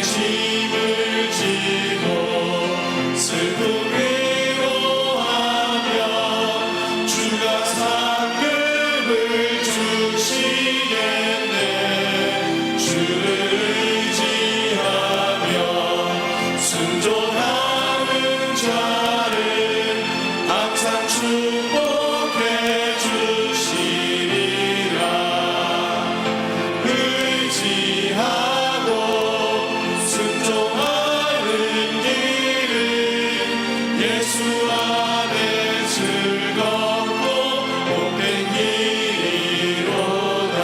짐을 지고 슬픔 위로하며 주가 상급을 주시겠네. 주를 의지하며 순종하는 자를 항상 축복해 주시리라. 의지하고 순종하는 길은 예수 안에 즐겁고 복된 길이로다.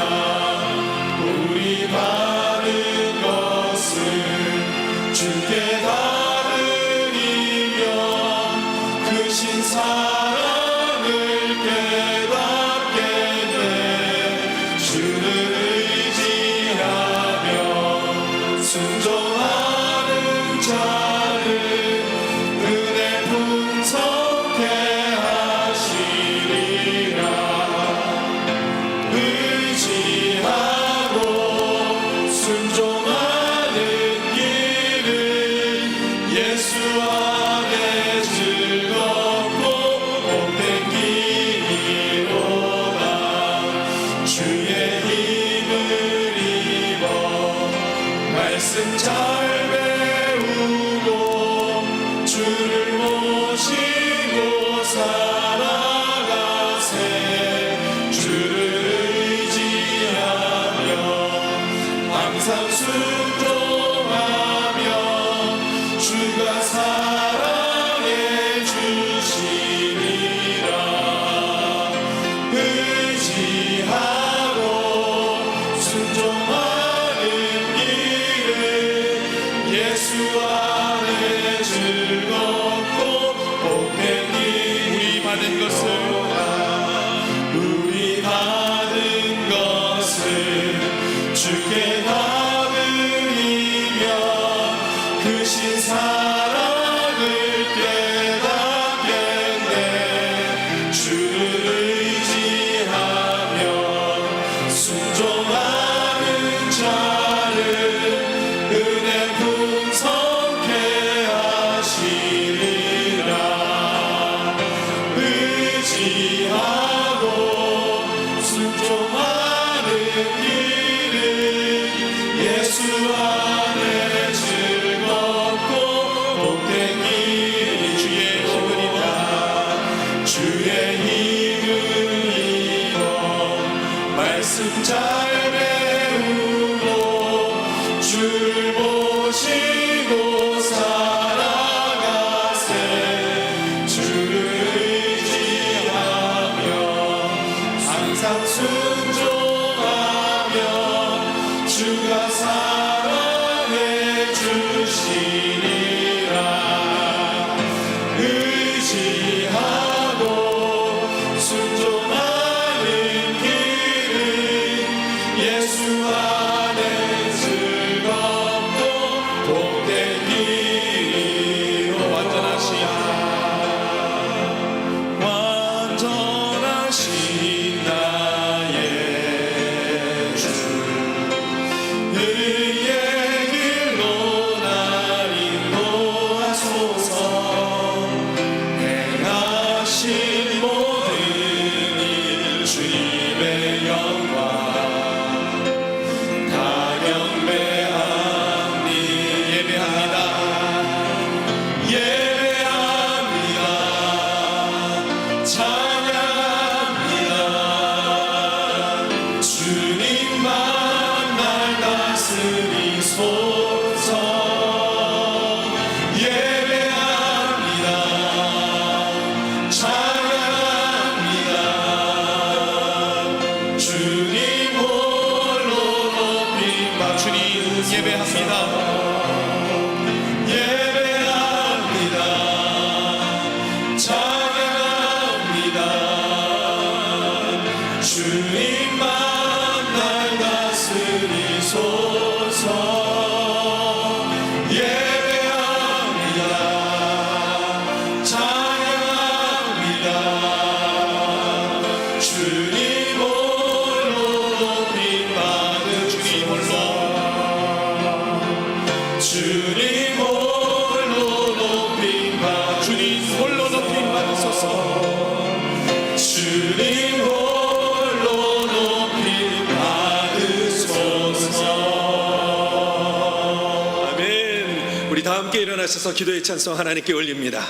우리 받은 것을 주께 다 드리며 크신 사랑을 깨닫겠네. 주를 의지하며 순종하는 자를 은혜 풍성케 하시리라. 의지하고 순종하는 길은 예수 안에 즐겁고 복된 길이로다. 주의 힘을 입어 말씀 잘 배우고 주를 모시고 살아가세. 주를 의지하며 항상 순종하며 주가 사랑해 주시리라. 의지하고 순종하는 길은 예수 안에 즐겁고 복된 길이 우리 받은 것을 주께 다 드리며 크신 사랑을 깨닫겠네. 주를 의지하며 순종하는 자를 은혜 풍성케 하시리라. 의지하고 순종하는 길은 예수 안에 즐겁고 복된 길이 주의 힘을이다. 주의 힘을 입어 말씀 잘 배우고 주를 모시고 살아가세. 주를 의지하며 항상 순종하며 주가 사랑해 주시리라. 의지하고 순종하는 길은 예수 안에 즐겁고 복된 길이로. 완전하신 나의 주 의의 길로 날 인도하소서. 행하신 모든 일 주님의 영광 다 경배합니다. 예배합니다. 찬양합니다. 주님만 날 다스리소서. 예배합니다. 찬양합니다. 주님 홀로 높임 받. 주님 예배합니다. 예배합니다. 찬양합니다. 주님만 날 다스리소서. 예배합니다. 찬양합니다. 주님 홀로 높임 받은 주님 홀로 주님 홀로 높임 받으소서. 주님 홀로 높임 받으소서. 주님 홀로 높임 받으소서. 아멘. 우리 다 함께 일어나셔서 기도의 찬송 하나님께 올립니다.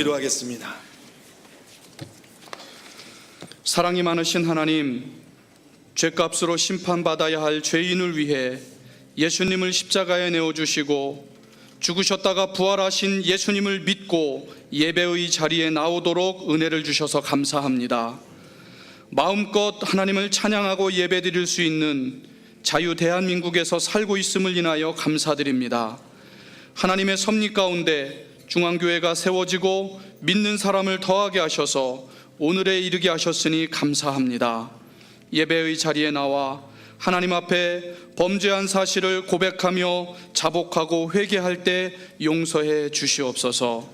기도하겠습니다. 사랑이 많으신 하나님, 죄값으로 심판받아야 할 죄인을 위해 예수님을 십자가에 내어주시고 죽으셨다가 부활하신 예수님을 믿고 예배의 자리에 나오도록 은혜를 주셔서 감사합니다. 마음껏 하나님을 찬양하고 예배드릴 수 있는 자유 대한민국에서 살고 있음을 인하여 감사드립니다. 하나님의 섭리 가운데 중앙교회가 세워지고 믿는 사람을 더하게 하셔서 오늘에 이르게 하셨으니 감사합니다. 예배의 자리에 나와 하나님 앞에 범죄한 사실을 고백하며 자복하고 회개할 때 용서해 주시옵소서.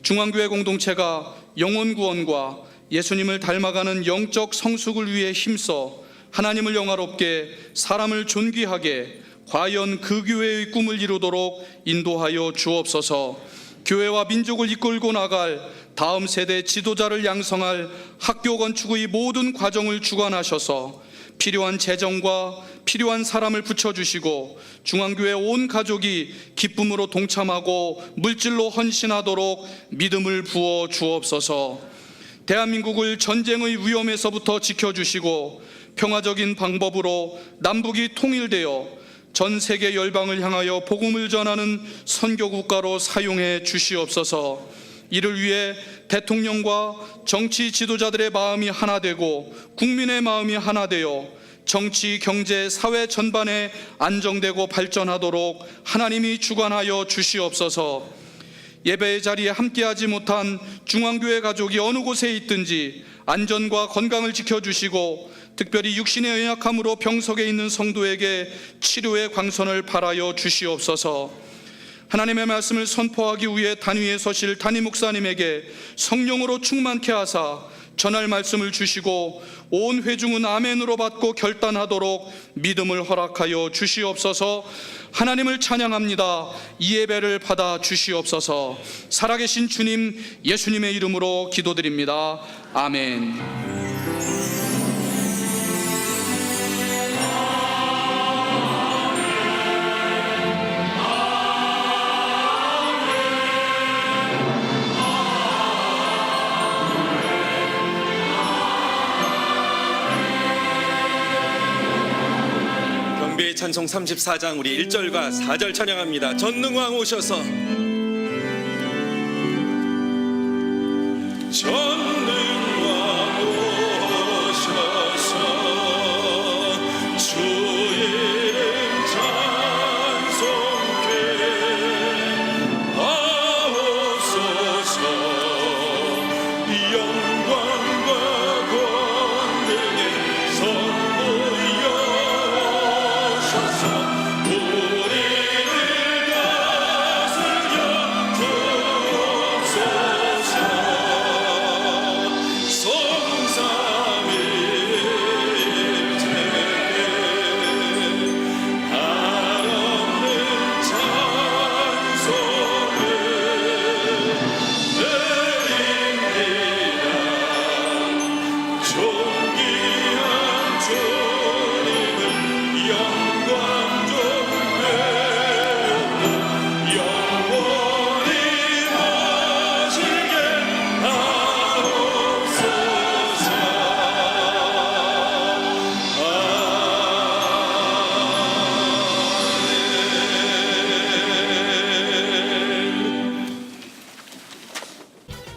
중앙교회 공동체가 영혼 구원과 예수님을 닮아가는 영적 성숙을 위해 힘써 하나님을 영화롭게 사람을 존귀하게 과연 그 교회의 꿈을 이루도록 인도하여 주옵소서. 교회와 민족을 이끌고 나갈 다음 세대 지도자를 양성할 학교 건축의 모든 과정을 주관하셔서 필요한 재정과 필요한 사람을 붙여주시고 중앙교회 온 가족이 기쁨으로 동참하고 물질로 헌신하도록 믿음을 부어 주옵소서. 대한민국을 전쟁의 위험에서부터 지켜주시고 평화적인 방법으로 남북이 통일되어 전 세계 열방을 향하여 복음을 전하는 선교국가로 사용해 주시옵소서. 이를 위해 대통령과 정치 지도자들의 마음이 하나 되고 국민의 마음이 하나 되어 정치, 경제, 사회 전반에 안정되고 발전하도록 하나님이 주관하여 주시옵소서. 예배의 자리에 함께하지 못한 중앙교회 가족이 어느 곳에 있든지 안전과 건강을 지켜주시고 특별히 육신의 연약함으로 병석에 있는 성도에게 치료의 광선을 발하여 주시옵소서. 하나님의 말씀을 선포하기 위해 단위에 서실 담임 목사님에게 성령으로 충만케 하사 전할 말씀을 주시고 온 회중은 아멘으로 받고 결단하도록 믿음을 허락하여 주시옵소서. 하나님을 찬양합니다. 이 예배를 받아 주시옵소서. 살아계신 주님 예수님의 이름으로 기도드립니다. 아멘. 찬송 34장 우리 1절과 4절 찬양합니다. 전능왕 오셔서 전능과 오셔서 주 이름 찬송케 하옵소서. 영광과 권능에 선보여 오셔서 우리를 다스려 주옵소서. 성삼일체에 한없는 찬송을 드립니다. 존귀한 주님을 영광 좀 배우고 영원히 모시게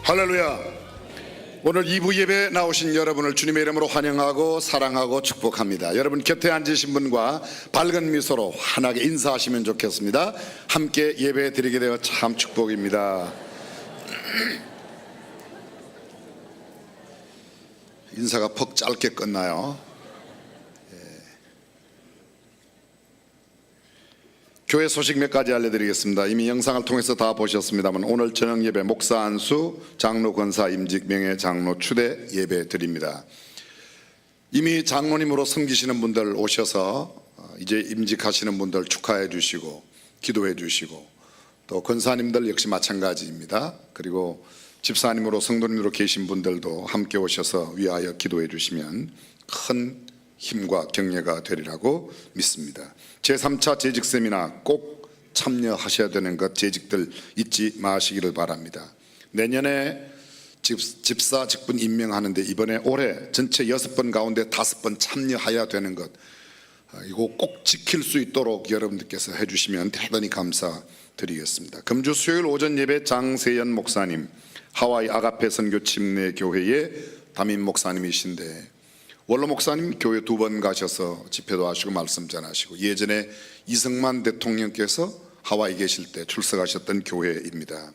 할렐루야. 오늘 2부 예배 나오신 여러분을 주님의 이름으로 환영하고 사랑하고 축복합니다. 여러분 곁에 앉으신 분과 밝은 미소로 환하게 인사하시면 좋겠습니다. 함께 예배 드리게 되어 참 축복입니다. 인사가 퍽 짧게 끝나요. 교회 소식 몇 가지 알려드리겠습니다. 이미 영상을 통해서 다 보셨습니다만 오늘 저녁 예배 목사 안수, 장로 권사 임직 명예 장로 추대 예배 드립니다. 이미 장로님으로 섬기시는 분들 오셔서 이제 임직하시는 분들 축하해 주시고 기도해 주시고, 또 권사님들 역시 마찬가지입니다. 그리고 집사님으로 성도님으로 계신 분들도 함께 오셔서 위하여 기도해 주시면 큰 힘과 격려가 되리라고 믿습니다. 제3차 재직 세미나 꼭 참여하셔야 되는 것, 재직들 잊지 마시기를 바랍니다. 내년에 집사 직분 임명하는데 이번에 올해 전체 6번 가운데 5번 참여해야 되는 것, 이거 꼭 지킬 수 있도록 여러분들께서 해주시면 대단히 감사드리겠습니다. 금주 수요일 오전 예배 장세연 목사님, 하와이 아가페 선교 침례 교회의 담임 목사님이신데 원로 목사님 교회 2번 가셔서 집회도 하시고 말씀 전하시고, 예전에 이승만 대통령께서 하와이 계실 때 출석하셨던 교회입니다.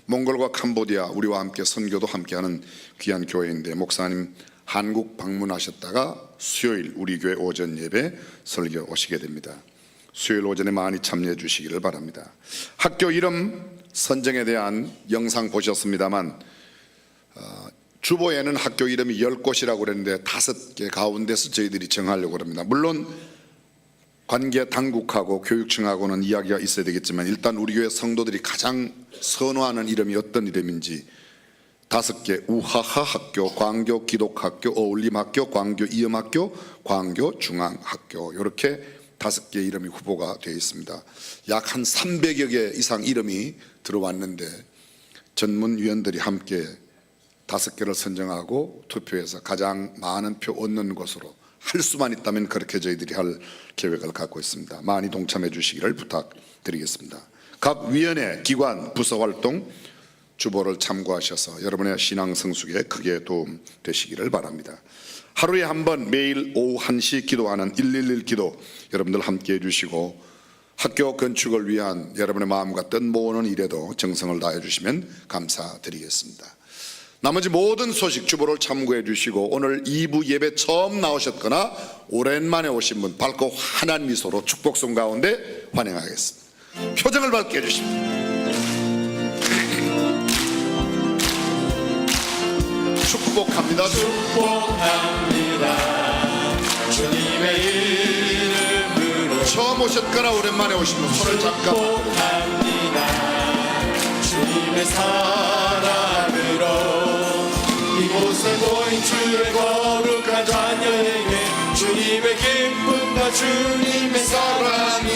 몽골과 캄보디아 우리와 함께 선교도 함께하는 귀한 교회인데, 목사님 한국 방문하셨다가 수요일 우리 교회 오전 예배 설교 오시게 됩니다. 수요일 오전에 많이 참여해 주시기를 바랍니다. 학교 이름 선정에 대한 영상 보셨습니다만 주보에는 학교 이름이 10곳이라고 그랬는데 5개 가운데서 저희들이 정하려고 합니다. 물론 관계 당국하고 교육청하고는 이야기가 있어야 되겠지만 일단 우리 교회 성도들이 가장 선호하는 이름이 어떤 이름인지 5개, 우하하 학교, 광교 기독학교, 어울림학교, 광교 이음학교, 광교 중앙학교, 이렇게 5개 이름이 후보가 되어 있습니다. 약 한 300여 개 이상 이름이 들어왔는데 전문위원들이 함께 5개를 선정하고 투표해서 가장 많은 표 얻는 것으로 할 수만 있다면 그렇게 저희들이 할 계획을 갖고 있습니다. 많이 동참해 주시기를 부탁드리겠습니다. 각 위원회, 기관, 부서 활동 주보를 참고하셔서 여러분의 신앙 성숙에 크게 도움 되시기를 바랍니다. 하루에 한 번 매일 오후 1시 기도하는 111 기도 여러분들 함께 해주시고, 학교 건축을 위한 여러분의 마음과 뜻 모으는 일에도 정성을 다해 주시면 감사드리겠습니다. 나머지 모든 소식 주보를 참고해 주시고, 오늘 2부 예배 처음 나오셨거나 오랜만에 오신 분 밝고 환한 미소로 축복성 가운데 환영하겠습니다. 표정을 밝게 해주십니다. 축복합니다. 축복합니다. 주님의 이름으로 처음 오셨거나 오랜만에 오신 분 손을 잠깐. 축복합니다. 주님의 사랑으로 이곳에 모인 주의 거룩한 자녀에게 주님의 기쁨과 주님의 사랑이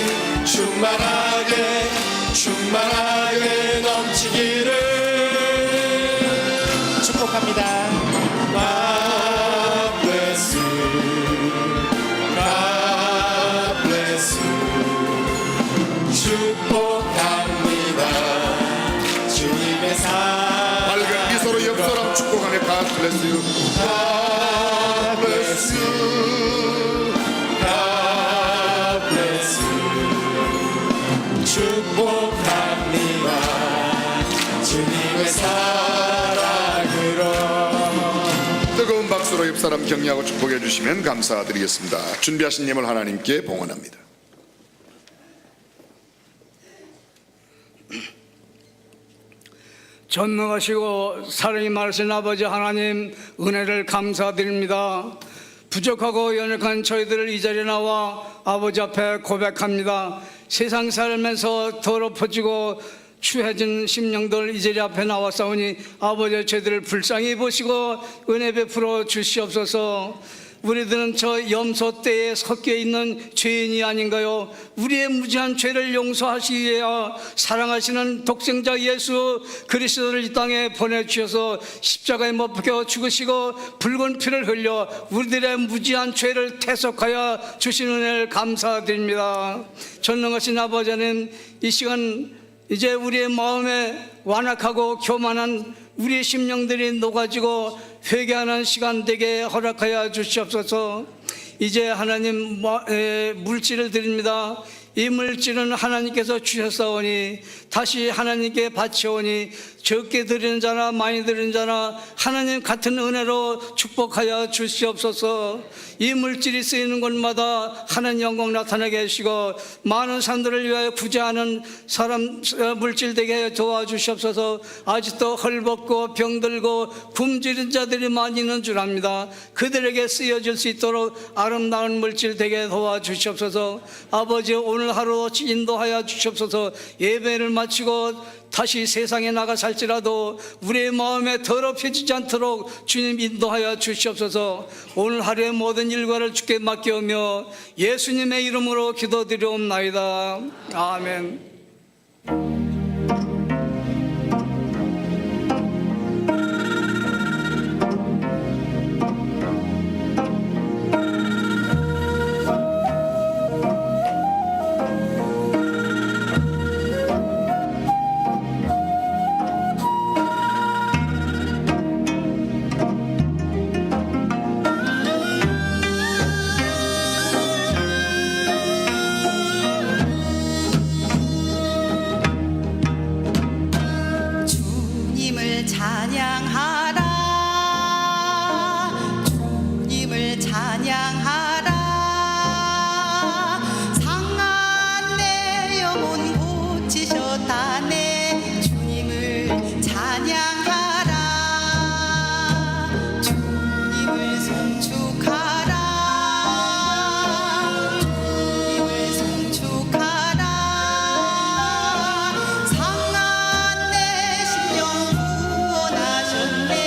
충만하게 넘치기를 축복합니다. God bless you. God bless you. 축복합니다. 주님의 사랑 밝은 미소로 옆 사람 축복. bless you. God bless you. God bless you. 축복합니다. 주님의 사랑으로. 뜨거운 박수로 옆 사람 격려하고 축복해 주시면 감사드리겠습니다. 준비하신 예물 하나님께 봉헌합니다. 전능하시고 사랑이 많으신 아버지 하나님, 은혜를 감사드립니다. 부족하고 연약한 저희들을 이 자리에 나와 아버지 앞에 고백합니다. 세상 살면서 더럽어지고 추해진 심령들 이 자리 앞에 나와싸우니 아버지 저희들을 불쌍히 보시고 은혜 베풀어 주시옵소서. 우리들은 저 염소떼에 섞여 있는 죄인이 아닌가요? 우리의 무지한 죄를 용서하시기 위해 사랑하시는 독생자 예수 그리스도를 이 땅에 보내주셔서 십자가에 못 박혀 죽으시고 붉은 피를 흘려 우리들의 무지한 죄를 태속하여 주신 은혜를 감사드립니다. 전능하신 아버지 하나님, 이 시간 이제 우리의 마음에 완악하고 교만한 우리의 심령들이 녹아지고 회개하는 시간 되게 허락하여 주시옵소서. 이제 하나님 물질을 드립니다. 이 물질은 하나님께서 주셨사오니 다시 하나님께 바치오니 적게 드리는 자나 많이 드리는 자나 하나님 같은 은혜로 축복하여 주시옵소서. 이 물질이 쓰이는 곳마다 하나님 영광 나타나게 하시고 많은 사람들을 위하여 구제하는 사람 물질 되게 도와주시옵소서. 아직도 헐벗고 병들고 굶주린 자들이 많이 있는 줄 압니다. 그들에게 쓰여질 수 있도록 아름다운 물질 되게 도와주시옵소서. 아버지, 오늘 하루 인도하여 주시옵소서. 예배를 마치고 다시 세상에 나가 살지라도 우리의 마음에 더럽혀지지 않도록 주님 인도하여 주시옵소서. 오늘 하루의 모든 일과를 주께 맡겨오며 예수님의 이름으로 기도드리옵나이다. 아멘. 주님을 찬양하라. 주님을 찬양하라. 상한 내 영혼 고치셨다네. 주님을 찬양하라. 주님을 송축하라. 주님을 송축하라. 상한 내 심령 구원하셨네.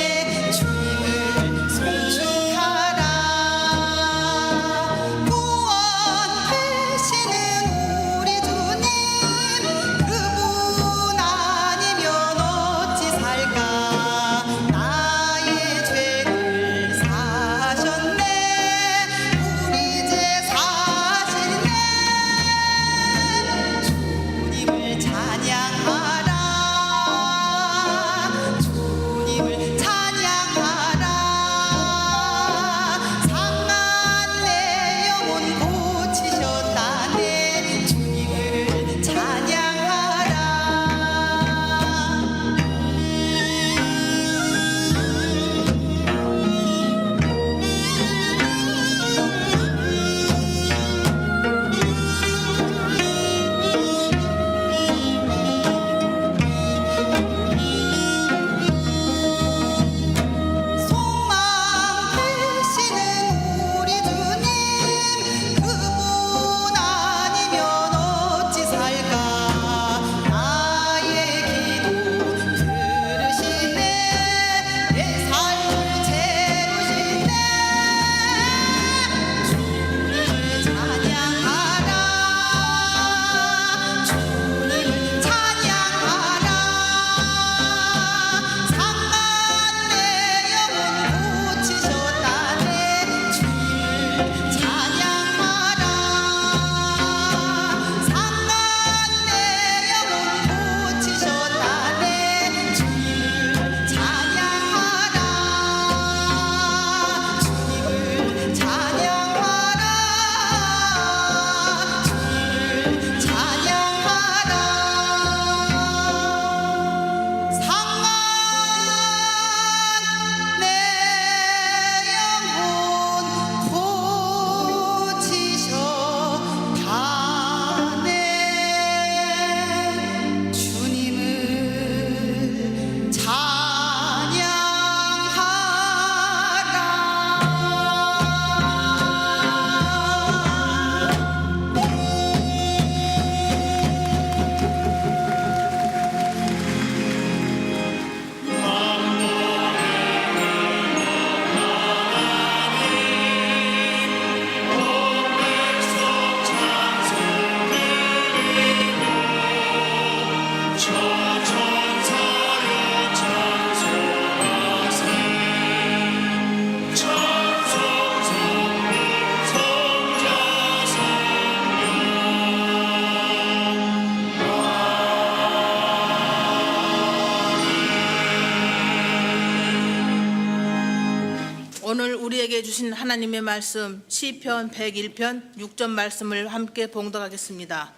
우리에게 주신 하나님의 말씀 시편 101편 6절 말씀을 함께 봉독하겠습니다.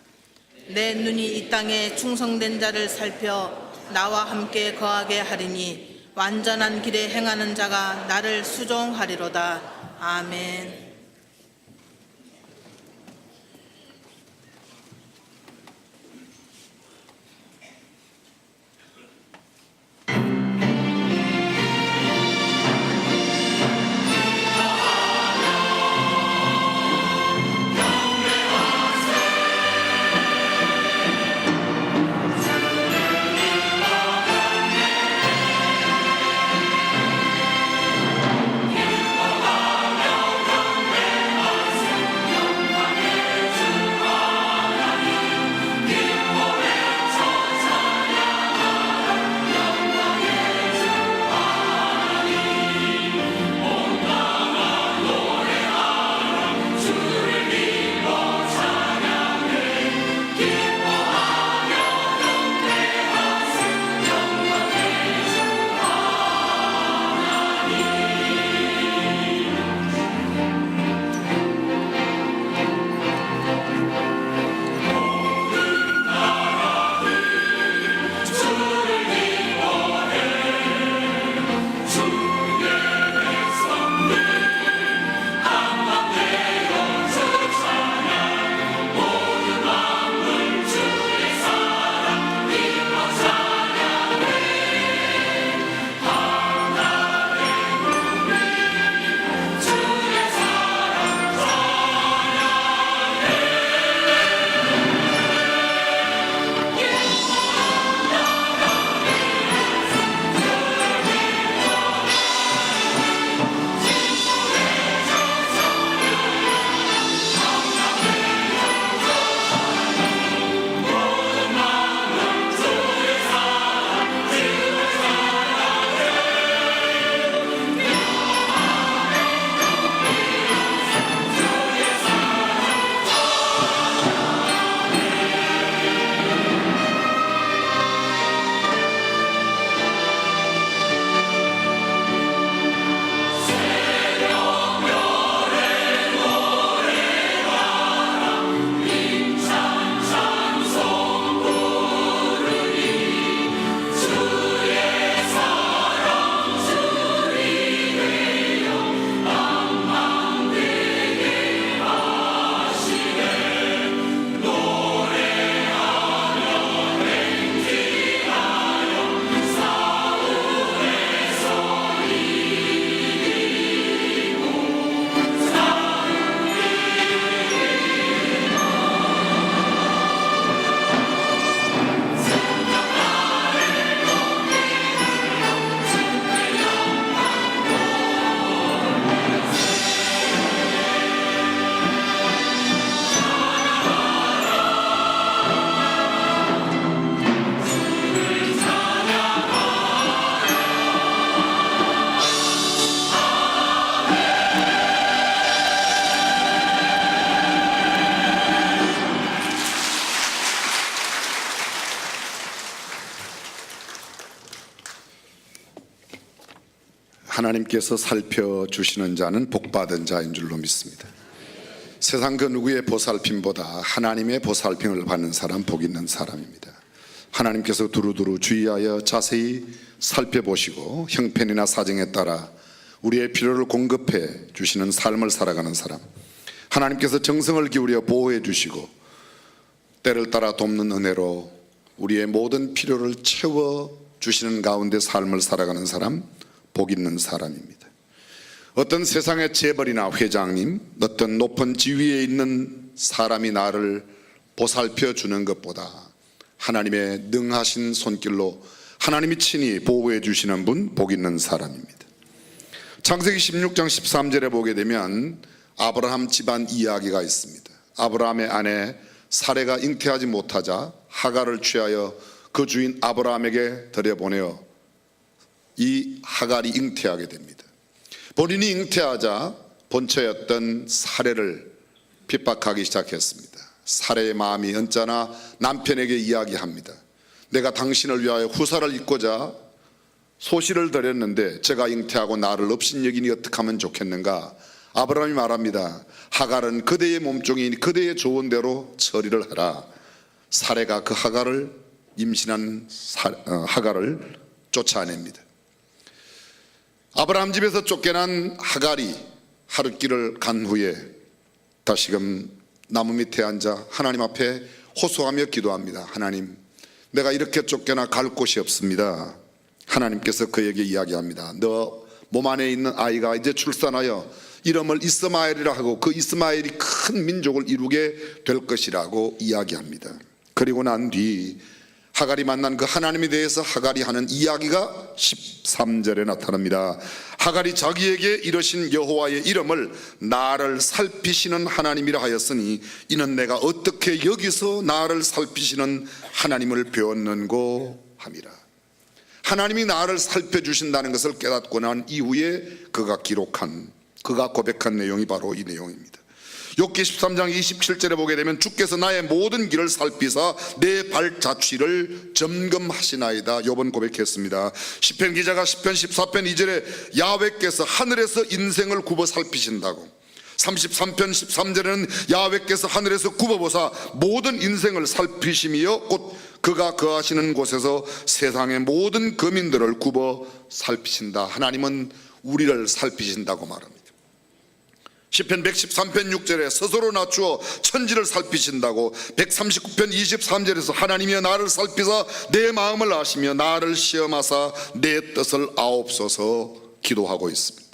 내 눈이 이 땅에 충성된 자를 살펴 나와 함께 거하게 하리니 완전한 길에 행하는 자가 나를 수종하리로다. 아멘. 하나님께서 살펴주시는 자는 복받은 자인 줄로 믿습니다. 세상 그 누구의 보살핌보다 하나님의 보살핌을 받는 사람 복 있는 사람입니다. 하나님께서 두루두루 주의하여 자세히 살펴보시고 형편이나 사정에 따라 우리의 필요를 공급해 주시는 삶을 살아가는 사람, 하나님께서 정성을 기울여 보호해 주시고 때를 따라 돕는 은혜로 우리의 모든 필요를 채워 주시는 가운데 삶을 살아가는 사람 복 있는 사람입니다. 어떤 세상의 재벌이나 회장님, 어떤 높은 지위에 있는 사람이 나를 보살펴 주는 것보다 하나님의 능하신 손길로 하나님이 친히 보호해 주시는 분 복 있는 사람입니다. 창세기 16장 13절에 보게 되면 아브라함 집안 이야기가 있습니다. 아브라함의 아내 사레가 잉태하지 못하자 하갈을 취하여 그 주인 아브라함에게 들여보내어 이 하갈이 잉태하게 됩니다. 본인이 잉태하자 본처였던 사레를 핍박하기 시작했습니다. 사레의 마음이 언짢아 남편에게 이야기합니다. 내가 당신을 위하여 후사를 잇고자 소시를 드렸는데 제가 잉태하고 나를 업신여기니 어떻게 하면 좋겠는가? 아브라함이 말합니다. 하갈은 그대의 몸종이니 그대의 좋은 대로 처리를 하라. 사레가 그 하갈을 임신한 하갈을 쫓아냅니다. 아브라함 집에서 쫓겨난 하갈이 하룻길을 간 후에 다시금 나무 밑에 앉아 하나님 앞에 호소하며 기도합니다. 하나님, 내가 이렇게 쫓겨나 갈 곳이 없습니다. 하나님께서 그에게 이야기합니다. 너 몸 안에 있는 아이가 이제 출산하여 이름을 이스마엘이라 하고 그 이스마엘이 큰 민족을 이루게 될 것이라고 이야기합니다. 그리고 난 뒤 하갈이 만난 그 하나님에 대해서 하갈이 하는 이야기가 13절에 나타납니다. 하갈이 자기에게 이르신 여호와의 이름을 나를 살피시는 하나님이라 하였으니 이는 내가 어떻게 여기서 나를 살피시는 하나님을 배웠는고 함이라. 하나님이 나를 살펴주신다는 것을 깨닫고 난 이후에 그가 고백한 내용이 바로 이 내용입니다. 욥기 13장 27절에 보게 되면 주께서 나의 모든 길을 살피사 내 발자취를 점검하시나이다. 욥은 고백했습니다. 시편 기자가 시편 14편 2절에 야훼께서 하늘에서 인생을 굽어 살피신다고, 33편 13절에는 야훼께서 하늘에서 굽어보사 모든 인생을 살피심이여 곧 그가 거하시는 곳에서 세상의 모든 거민들을 굽어 살피신다. 하나님은 우리를 살피신다고 말합니다. 시편 113편 6절에 스스로 낮추어 천지를 살피신다고, 139편 23절에서 하나님이여 나를 살피사 내 마음을 아시며 나를 시험하사 내 뜻을 아옵소서 기도하고 있습니다.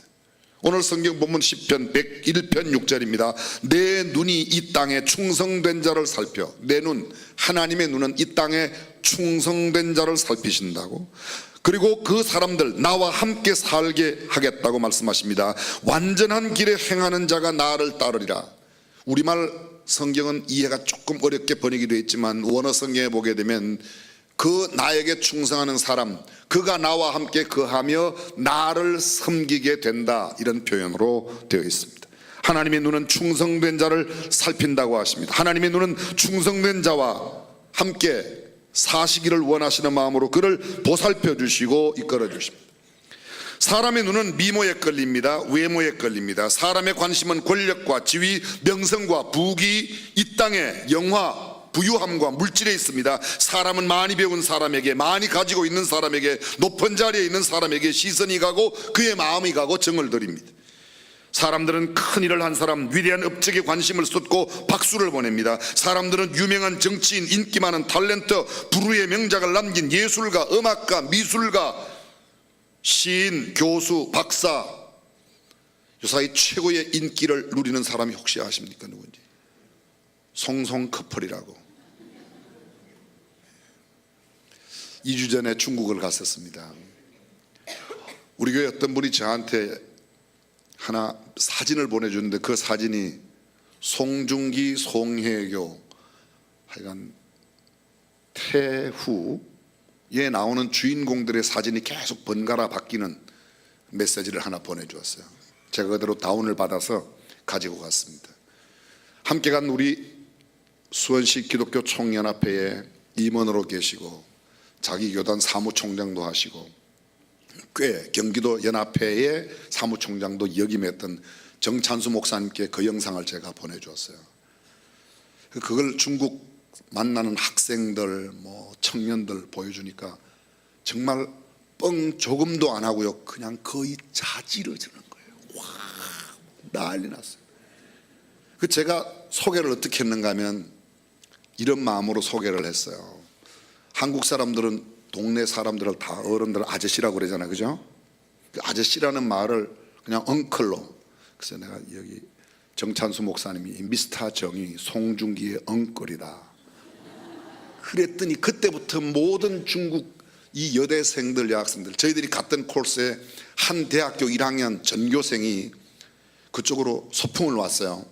오늘 성경 본문 시편 101편 6절입니다. 내 눈이 이 땅에 충성된 자를 살펴, 내 눈, 하나님의 눈은 이 땅에 충성된 자를 살피신다고, 그리고 그 사람들 나와 함께 살게 하겠다고 말씀하십니다. 완전한 길에 행하는 자가 나를 따르리라. 우리말 성경은 이해가 조금 어렵게 번역이 되어 있지만 원어 성경에 보게 되면 그 나에게 충성하는 사람, 그가 나와 함께 거하며 나를 섬기게 된다, 이런 표현으로 되어 있습니다. 하나님의 눈은 충성된 자를 살핀다고 하십니다. 하나님의 눈은 충성된 자와 함께 사시기를 원하시는 마음으로 그를 보살펴 주시고 이끌어 주십니다. 사람의 눈은 미모에 끌립니다. 외모에 끌립니다. 사람의 관심은 권력과 지위, 명성과 부귀, 이 땅의 영화, 부유함과 물질에 있습니다. 사람은 많이 배운 사람에게, 많이 가지고 있는 사람에게, 높은 자리에 있는 사람에게 시선이 가고 그의 마음이 가고 정을 들입니다. 사람들은 큰 일을 한 사람, 위대한 업적에 관심을 쏟고 박수를 보냅니다. 사람들은 유명한 정치인, 인기 많은 탤런트, 불후의 명작을 남긴 예술가, 음악가, 미술가, 시인, 교수, 박사, 요사이 최고의 인기를 누리는 사람이 혹시 아십니까? 누군지? 송송 커플이라고. 2주 전에 중국을 갔었습니다. 우리 교회 어떤 분이 저한테 하나 사진을 보내주는데 그 사진이 송중기, 송혜교, 하여간 태후에 나오는 주인공들의 사진이 계속 번갈아 바뀌는 메시지를 하나 보내주었어요. 제가 그대로 다운을 받아서 가지고 갔습니다. 함께 간 우리 수원시 기독교 총연합회에 임원으로 계시고 자기 교단 사무총장도 하시고 꽤 경기도 연합회의 사무총장도 역임했던 정찬수 목사님께 그 영상을 제가 보내주었어요. 그걸 중국 만나는 학생들, 청년들 보여주니까 정말 뻥 조금도 안 하고요, 그냥 거의 자지러지는 거예요. 와, 난리 났어요. 제가 소개를 어떻게 했는가 하면 이런 마음으로 소개를 했어요. 한국 사람들은 동네 사람들을 다 어른들 아저씨라고 그러잖아요, 그죠? 그 아저씨라는 말을 그냥 엉클로. 그래서 내가 여기 정찬수 목사님이 미스터 정이 송중기의 엉클이다 그랬더니 그때부터 모든 중국 이 여대생들, 여학생들, 저희들이 갔던 코스에 한 대학교 1학년 전교생이 그쪽으로 소풍을 왔어요.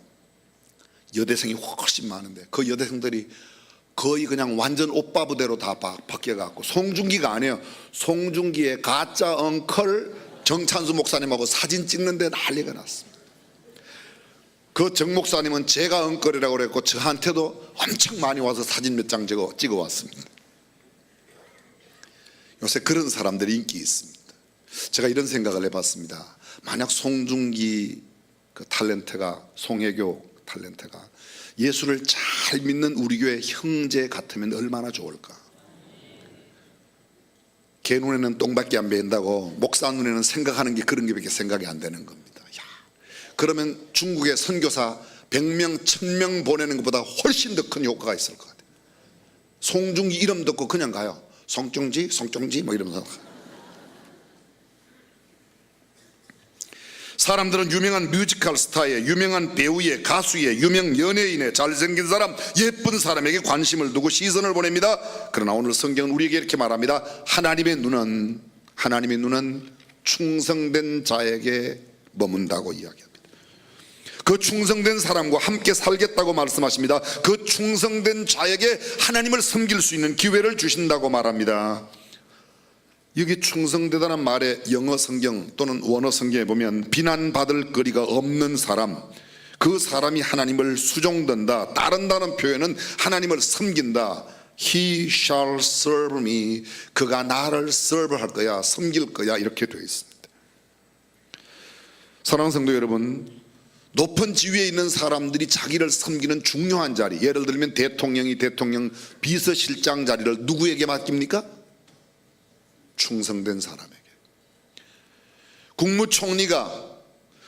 여대생이 훨씬 많은데 그 여대생들이 거의 그냥 완전 오빠 부대로 다 바뀌어갖고, 송중기가 아니에요. 송중기의 가짜 엉클 정찬수 목사님하고 사진 찍는데 난리가 났습니다. 그 정 목사님은 제가 엉클이라고 그랬고 저한테도 엄청 많이 와서 사진 몇 장 찍어 왔습니다. 요새 그런 사람들이 인기 있습니다. 제가 이런 생각을 해봤습니다. 만약 송중기 그 탤런트가, 송혜교 탤런트가 예수를 잘 믿는 우리 교회 형제 같으면 얼마나 좋을까. 걔 눈에는 똥밖에 안 배인다고 목사 눈에는 생각하는 게 그런 게 밖에 생각이 안 되는 겁니다. 야, 그러면 중국의 선교사 100명, 1000명 보내는 것보다 훨씬 더 큰 효과가 있을 것 같아요. 송중기 이름 듣고 그냥 가요. 송중지, 송중지 뭐 이러면서. 사람들은 유명한 뮤지컬 스타의, 유명한 배우의, 가수의, 유명 연예인의, 잘생긴 사람, 예쁜 사람에게 관심을 두고 시선을 보냅니다. 그러나 오늘 성경은 우리에게 이렇게 말합니다. 하나님의 눈은 충성된 자에게 머문다고 이야기합니다. 그 충성된 사람과 함께 살겠다고 말씀하십니다. 그 충성된 자에게 하나님을 섬길 수 있는 기회를 주신다고 말합니다. 여기 충성되다는 말에 영어 성경 또는 원어 성경에 보면 비난받을 거리가 없는 사람, 그 사람이 하나님을 수종든다, 따른다는 표현은 하나님을 섬긴다. He shall serve me. 그가 나를 serve할 거야, 섬길 거야, 이렇게 되어 있습니다. 사랑하는 성도 여러분, 높은 지위에 있는 사람들이 자기를 섬기는 중요한 자리, 예를 들면 대통령이 대통령 비서실장 자리를 누구에게 맡깁니까? 충성된 사람에게. 국무총리가,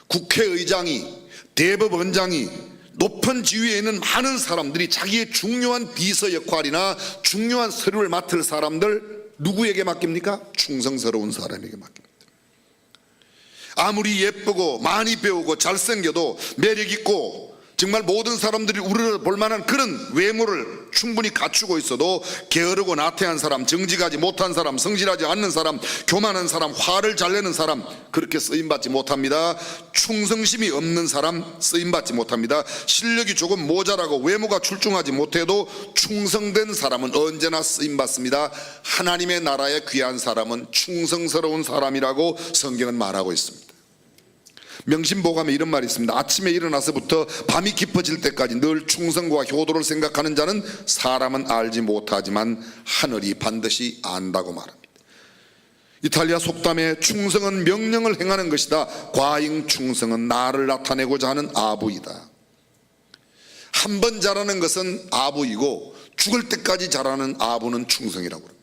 국회의장이, 대법원장이, 높은 지위에 있는 많은 사람들이 자기의 중요한 비서 역할이나 중요한 서류를 맡을 사람들 누구에게 맡깁니까? 충성스러운 사람에게 맡깁니다. 아무리 예쁘고 많이 배우고 잘생겨도 매력있고 정말 모든 사람들이 우러러볼 만한 그런 외모를 충분히 갖추고 있어도 게으르고 나태한 사람, 정직하지 못한 사람, 성실하지 않는 사람, 교만한 사람, 화를 잘 내는 사람, 그렇게 쓰임받지 못합니다. 충성심이 없는 사람 쓰임받지 못합니다. 실력이 조금 모자라고 외모가 출중하지 못해도 충성된 사람은 언제나 쓰임받습니다. 하나님의 나라에 귀한 사람은 충성스러운 사람이라고 성경은 말하고 있습니다. 명심보감에 이런 말이 있습니다. 아침에 일어나서부터 밤이 깊어질 때까지 늘 충성과 효도를 생각하는 자는 사람은 알지 못하지만 하늘이 반드시 안다고 말합니다. 이탈리아 속담에 충성은 명령을 행하는 것이다, 과잉 충성은 나를 나타내고자 하는 아부이다. 한 번 잘하는 것은 아부이고 죽을 때까지 잘하는 아부는 충성이라고 합니다.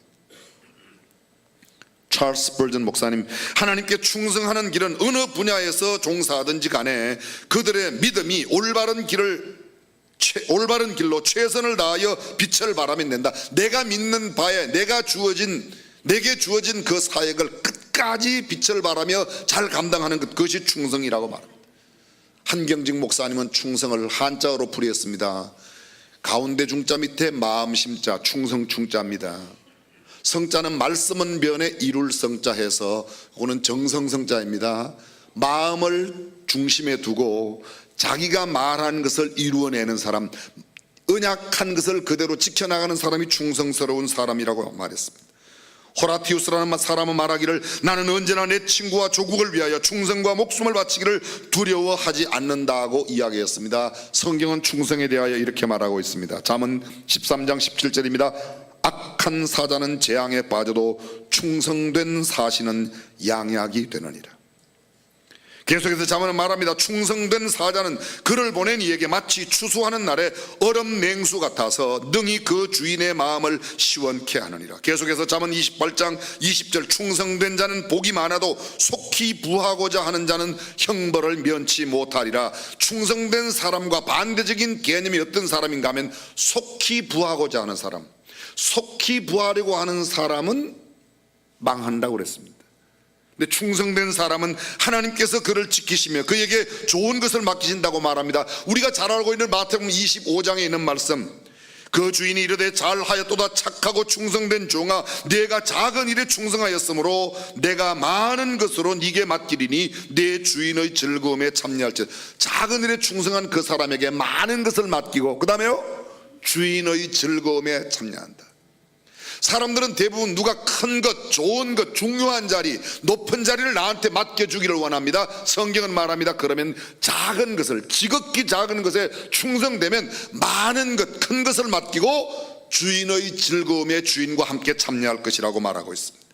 찰스 버전 목사님, 하나님께 충성하는 길은 어느 분야에서 종사하든지 간에 그들의 믿음이 올바른 길로 최선을 다하여 빛을 발하면 된다. 내가 믿는 바에 내게 주어진 그 사역을 끝까지 빛을 발하며 잘 감당하는 것, 그것이 충성이라고 말합니다. 한경직 목사님은 충성을 한자어로 풀이했습니다. 가운데 중자 밑에 마음 심자, 충성 충자입니다. 성자는 말씀은 변에 이룰 성자 해서 그거는 정성성자입니다. 마음을 중심에 두고 자기가 말한 것을 이루어내는 사람, 언약한 것을 그대로 지켜나가는 사람이 충성스러운 사람이라고 말했습니다. 호라티우스라는 사람은 말하기를 나는 언제나 내 친구와 조국을 위하여 충성과 목숨을 바치기를 두려워하지 않는다고 이야기했습니다. 성경은 충성에 대하여 이렇게 말하고 있습니다. 잠언 13장 17절입니다. 악한 사자는 재앙에 빠져도 충성된 사신은 양약이 되느니라. 계속해서 잠언은 말합니다. 충성된 사자는 그를 보낸 이에게 마치 추수하는 날에 얼음 냉수 같아서 능히 그 주인의 마음을 시원케 하느니라. 계속해서 잠언 28장 20절 충성된 자는 복이 많아도 속히 부하고자 하는 자는 형벌을 면치 못하리라. 충성된 사람과 반대적인 개념이 어떤 사람인가 하면 속히 부하고자 하는 사람, 속히 부하려고 하는 사람은 망한다고 그랬습니다. 근데 충성된 사람은 하나님께서 그를 지키시며 그에게 좋은 것을 맡기신다고 말합니다. 우리가 잘 알고 있는 마태복음 25장에 있는 말씀, 그 주인이 이르되 잘하였도다 착하고 충성된 종아, 네가 작은 일에 충성하였으므로 내가 많은 것으로 네게 맡기리니 네 주인의 즐거움에 참여할지. 작은 일에 충성한 그 사람에게 많은 것을 맡기고 그 다음에요, 주인의 즐거움에 참여한다. 사람들은 대부분 누가 큰 것, 좋은 것, 중요한 자리, 높은 자리를 나한테 맡겨주기를 원합니다. 성경은 말합니다. 그러면 작은 것을, 지극히 작은 것에 충성되면 많은 것, 큰 것을 맡기고 주인의 즐거움에 주인과 함께 참여할 것이라고 말하고 있습니다.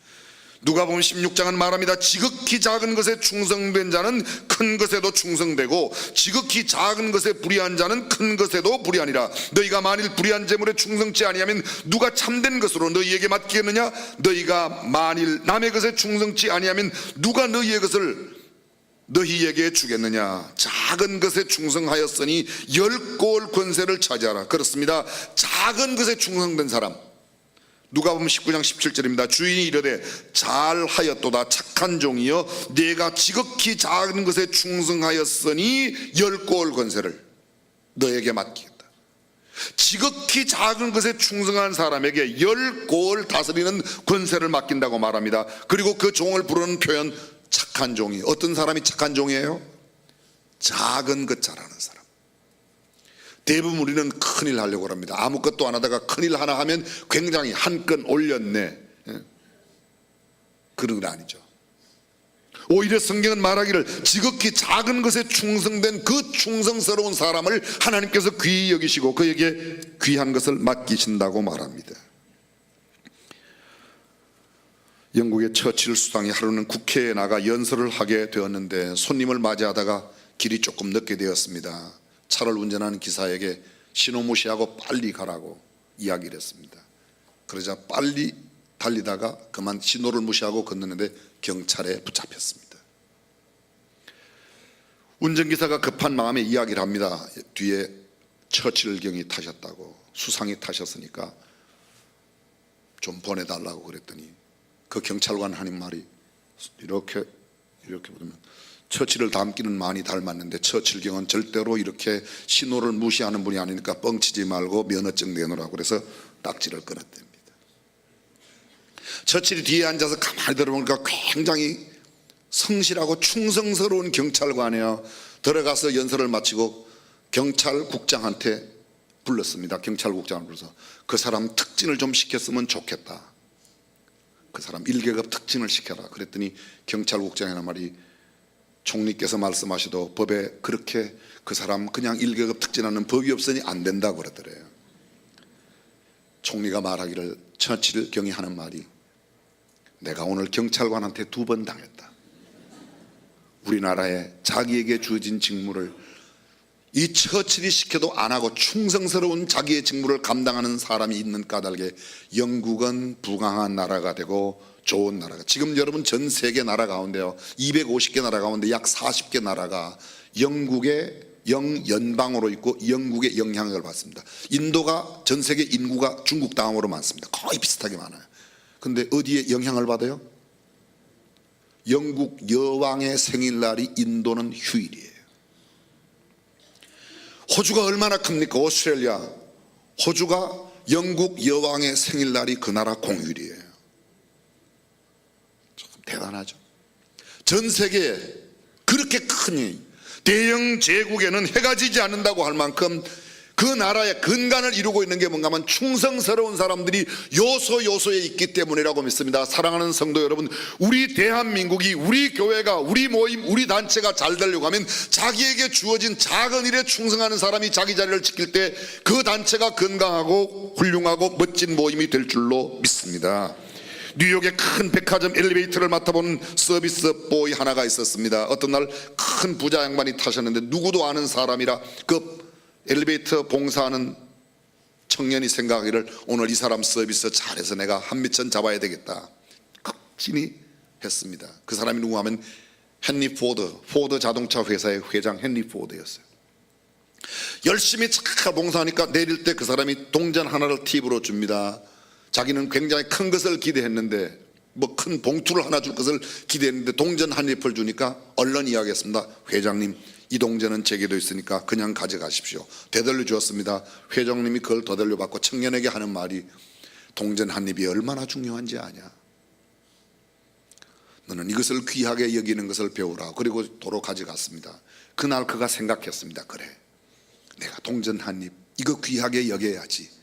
누가복음 16장은 말합니다. 지극히 작은 것에 충성된 자는 큰 것에도 충성되고 지극히 작은 것에 불의한 자는 큰 것에도 불의하니라. 너희가 만일 불의한 재물에 충성치 아니하면 누가 참된 것으로 너희에게 맡기겠느냐? 너희가 만일 남의 것에 충성치 아니하면 누가 너희의 것을 너희에게 주겠느냐? 작은 것에 충성하였으니 10골 권세를 차지하라. 그렇습니다. 작은 것에 충성된 사람, 누가복음 19장 17절입니다. 주인이 이르되 잘하였도다 착한 종이여 네가 지극히 작은 것에 충성하였으니 10골 권세를 너에게 맡기겠다. 지극히 작은 것에 충성한 사람에게 10골 다스리는 권세를 맡긴다고 말합니다. 그리고 그 종을 부르는 표현 착한 종이. 어떤 사람이 착한 종이에요? 작은 것 잘하는 사람. 대부분 우리는 큰일 하려고 합니다. 아무것도 안 하다가 큰일 하나 하면 굉장히 한 건 올렸네, 그런 건 아니죠. 오히려 성경은 말하기를 지극히 작은 것에 충성된 그 충성스러운 사람을 하나님께서 귀히 여기시고 그에게 귀한 것을 맡기신다고 말합니다. 영국의 처칠 수상이 하루는 국회에 나가 연설을 하게 되었는데 손님을 맞이하다가 길이 조금 늦게 되었습니다. 차를 운전하는 기사에게 신호 무시하고 빨리 가라고 이야기를 했습니다. 그러자 빨리 달리다가 그만 신호를 무시하고 건너는데 경찰에 붙잡혔습니다. 운전기사가 급한 마음에 이야기를 합니다. 뒤에 처칠 경이 타셨다고, 수상이 타셨으니까 좀 보내달라고 그랬더니 그 경찰관 하는 말이 이렇게 보면 처칠을 닮기는 많이 닮았는데 처칠 경은 절대로 이렇게 신호를 무시하는 분이 아니니까 뻥치지 말고 면허증 내놓으라고 그래서 딱지를 끊었답니다. 처칠이 뒤에 앉아서 가만히 들어보니까 굉장히 성실하고 충성스러운 경찰관이에요. 들어가서 연설을 마치고 경찰국장한테 불렀습니다. 경찰국장을 불러서 그 사람 특진을 좀 시켰으면 좋겠다. 그 사람 1계급 특진을 시켜라. 그랬더니 경찰국장이 하는 말이 총리께서 말씀하셔도 법에 그렇게 그 사람 그냥 1계급 특진하는 법이 없으니 안 된다고 그러더래요. 총리가 말하기를 처칠 경이 하는 말이 내가 오늘 경찰관한테 2번 당했다. 우리나라에 자기에게 주어진 직무를 이 처칠이 시켜도 안 하고 충성스러운 자기의 직무를 감당하는 사람이 있는 까닭에 영국은 부강한 나라가 되고 좋은 나라가, 지금 여러분 전 세계 나라 가운데요 250개 나라 가운데 약 40개 나라가 영국의 영연방으로 있고 영국의 영향력을 받습니다. 인도가 전 세계 인구가 중국 다음으로 많습니다. 거의 비슷하게 많아요. 근데 어디에 영향을 받아요? 영국 여왕의 생일날이 인도는 휴일이에요. 호주가 얼마나 큽니까? 오스트레일리아. 호주가 영국 여왕의 생일날이 그 나라 공휴일이에요. 조금 대단하죠. 전 세계에 그렇게 큰 대영 제국에는 해가 지지 않는다고 할 만큼 그 나라의 근간을 이루고 있는 게 뭔가 하면 충성스러운 사람들이 요소요소에 있기 때문이라고 믿습니다. 사랑하는 성도 여러분, 우리 대한민국이, 우리 교회가, 우리 모임, 우리 단체가 잘 되려고 하면 자기에게 주어진 작은 일에 충성하는 사람이 자기 자리를 지킬 때 그 단체가 건강하고 훌륭하고 멋진 모임이 될 줄로 믿습니다. 뉴욕의 큰 백화점 엘리베이터를 맡아보는 서비스 보이 하나가 있었습니다. 어떤 날 큰 부자 양반이 타셨는데 누구도 아는 사람이라 그 엘리베이터 봉사하는 청년이 생각하기를 오늘 이 사람 서비스 잘해서 내가 한 미천 잡아야 되겠다. 확신이 했습니다. 그 사람이 누구 하면 헨리 포드 자동차 회사의 회장 헨리 포드였어요. 열심히 잘 봉사하니까 내릴 때 그 사람이 동전 하나를 팁으로 줍니다. 자기는 굉장히 큰 것을 기대했는데 뭐 큰 봉투를 하나 줄 것을 기대했는데 동전 한 잎을 주니까 얼른 이야기했습니다. 회장님, 이 동전은 제게도 있으니까 그냥 가져가십시오. 되돌려 주었습니다. 회장님이 그걸 되돌려 받고 청년에게 하는 말이 동전 한 입이 얼마나 중요한지 아냐? 너는 이것을 귀하게 여기는 것을 배우라. 그리고 도로 가져갔습니다. 그날 그가 생각했습니다. 그래, 내가 동전 한 입 이거 귀하게 여겨야지.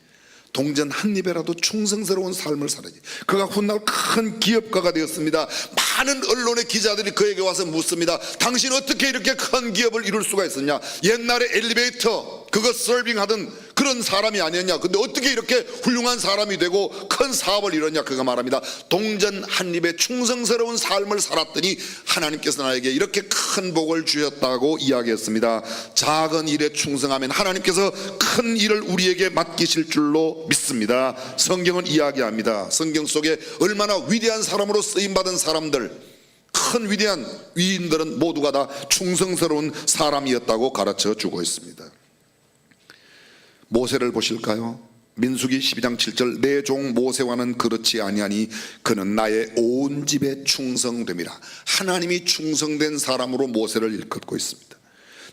동전 한 입에라도 충성스러운 삶을 살아야지. 그가 훗날 큰 기업가가 되었습니다. 많은 언론의 기자들이 그에게 와서 묻습니다. 당신 어떻게 이렇게 큰 기업을 이룰 수가 있었냐? 옛날에 엘리베이터 그거 서빙하던 그런 사람이 아니었냐. 근데 어떻게 이렇게 훌륭한 사람이 되고 큰 사업을 이뤘냐. 그가 말합니다. 동전 한 입에 충성스러운 삶을 살았더니 하나님께서 나에게 이렇게 큰 복을 주셨다고 이야기했습니다. 작은 일에 충성하면 하나님께서 큰 일을 우리에게 맡기실 줄로 믿습니다. 성경은 이야기합니다. 성경 속에 얼마나 위대한 사람으로 쓰임받은 사람들, 큰 위대한 위인들은 모두가 다 충성스러운 사람이었다고 가르쳐 주고 있습니다. 모세를 보실까요? 민수기 12장 7절 내 종 모세와는 그렇지 아니하니 그는 나의 온 집에 충성됨이라. 하나님이 충성된 사람으로 모세를 일컫고 있습니다.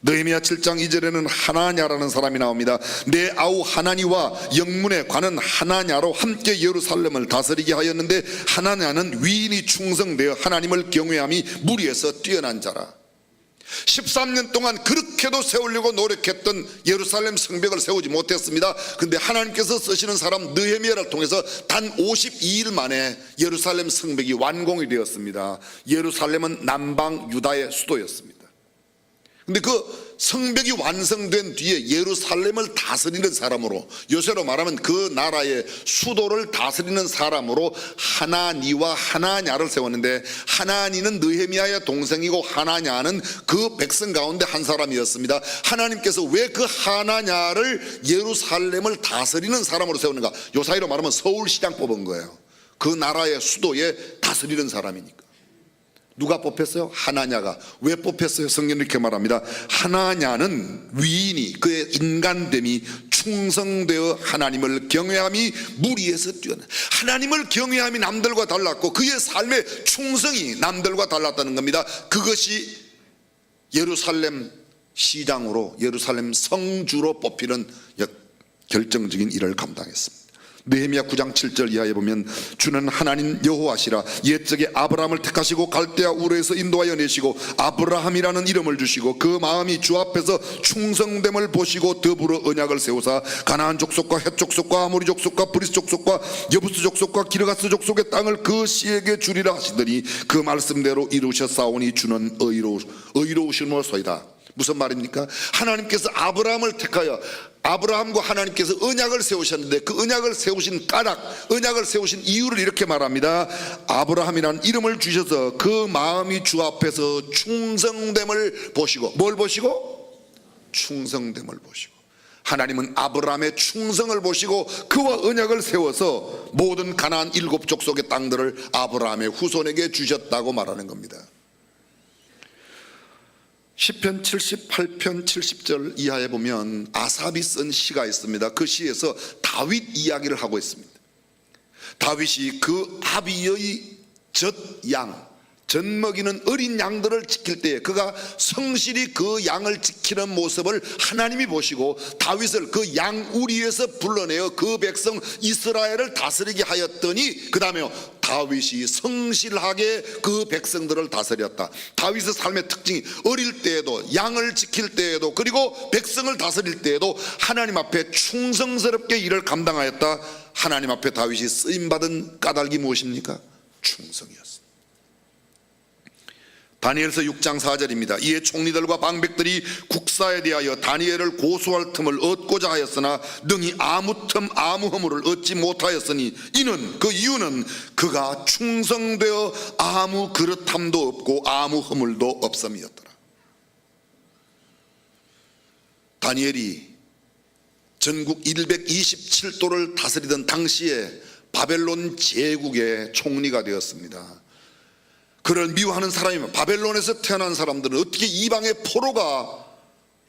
느헤미야 7장 2절에는 하나냐라는 사람이 나옵니다. 내 아우 하나니와 영문에 관은 하나냐로 함께 예루살렘을 다스리게 하였는데 하나냐는 위인이 충성되어 하나님을 경외함이 무리에서 뛰어난 자라. 13년 동안 그렇게도 세우려고 노력했던 예루살렘 성벽을 세우지 못했습니다. 근데 하나님께서 쓰시는 사람 느헤미야를 통해서 단 52일 만에 예루살렘 성벽이 완공이 되었습니다. 예루살렘은 남방 유다의 수도였습니다. 근데 그 성벽이 완성된 뒤에 예루살렘을 다스리는 사람으로, 요새로 말하면 그 나라의 수도를 다스리는 사람으로 하나니와 하나냐를 세웠는데, 하나니는 느헤미야의 동생이고 하나냐는 그 백성 가운데 한 사람이었습니다. 하나님께서 왜 그 하나냐를 예루살렘을 다스리는 사람으로 세우는가? 요 사이로 말하면 서울시장 뽑은 거예요. 그 나라의 수도에 다스리는 사람이니까. 누가 뽑혔어요? 하나냐가. 왜 뽑혔어요? 성경은 이렇게 말합니다. 하나냐는 위인이, 그의 인간됨이 충성되어 하나님을 경외함이 무리에서 뛰어나. 하나님을 경외함이 남들과 달랐고 그의 삶의 충성이 남들과 달랐다는 겁니다. 그것이 예루살렘 시장으로, 예루살렘 성주로 뽑히는 결정적인 일을 감당했습니다. 느헤미야 9장 7절 이하에 보면 주는 하나님 여호와시라. 옛적에 아브라함을 택하시고 갈대아 우르에서 인도하여 내시고 아브라함이라는 이름을 주시고 그 마음이 주 앞에서 충성됨을 보시고 더불어 언약을 세우사 가나안 족속과 헷 족속과 아모리 족속과 브리스 족속과 여부스 족속과 기르가스 족속의 땅을 그 씨에게 주리라 하시더니 그 말씀대로 이루셨사오니 주는 의로우심으로소이다. 무슨 말입니까? 하나님께서 아브라함을 택하여 아브라함과 하나님께서 언약을 세우셨는데 그 언약을 세우신 까닭, 언약을 세우신 이유를 이렇게 말합니다. 아브라함이라는 이름을 주셔서 그 마음이 주 앞에서 충성됨을 보시고, 뭘 보시고? 충성됨을 보시고. 하나님은 아브라함의 충성을 보시고 그와 언약을 세워서 모든 가나안 7족속의 땅들을 아브라함의 후손에게 주셨다고 말하는 겁니다. 시편 78편 70절 이하에 보면 아삽이 쓴 시가 있습니다. 그 시에서 다윗 이야기를 하고 있습니다. 다윗이 그 아비의 젖양, 젖 먹이는 어린 양들을 지킬 때에 그가 성실히 그 양을 지키는 모습을 하나님이 보시고 다윗을 그 양우리에서 불러내어 그 백성 이스라엘을 다스리게 하였더니 그 다음에 다윗이 성실하게 그 백성들을 다스렸다. 다윗의 삶의 특징이 어릴 때에도, 양을 지킬 때에도, 그리고 백성을 다스릴 때에도 하나님 앞에 충성스럽게 일을 감당하였다. 하나님 앞에 다윗이 쓰임받은 까닭이 무엇입니까? 충성이었습니다. 다니엘서 6장 4절입니다. 이에 총리들과 방백들이 국사에 대하여 다니엘을 고소할 틈을 얻고자 하였으나 능히 아무 틈 아무 허물을 얻지 못하였으니 이는, 그 이유는 그가 충성되어 아무 그릇함도 없고 아무 허물도 없음이었더라. 다니엘이 전국 127도를 다스리던 당시에 바벨론 제국의 총리가 되었습니다. 그를 미워하는 사람이면, 바벨론에서 태어난 사람들은 어떻게 이방의 포로가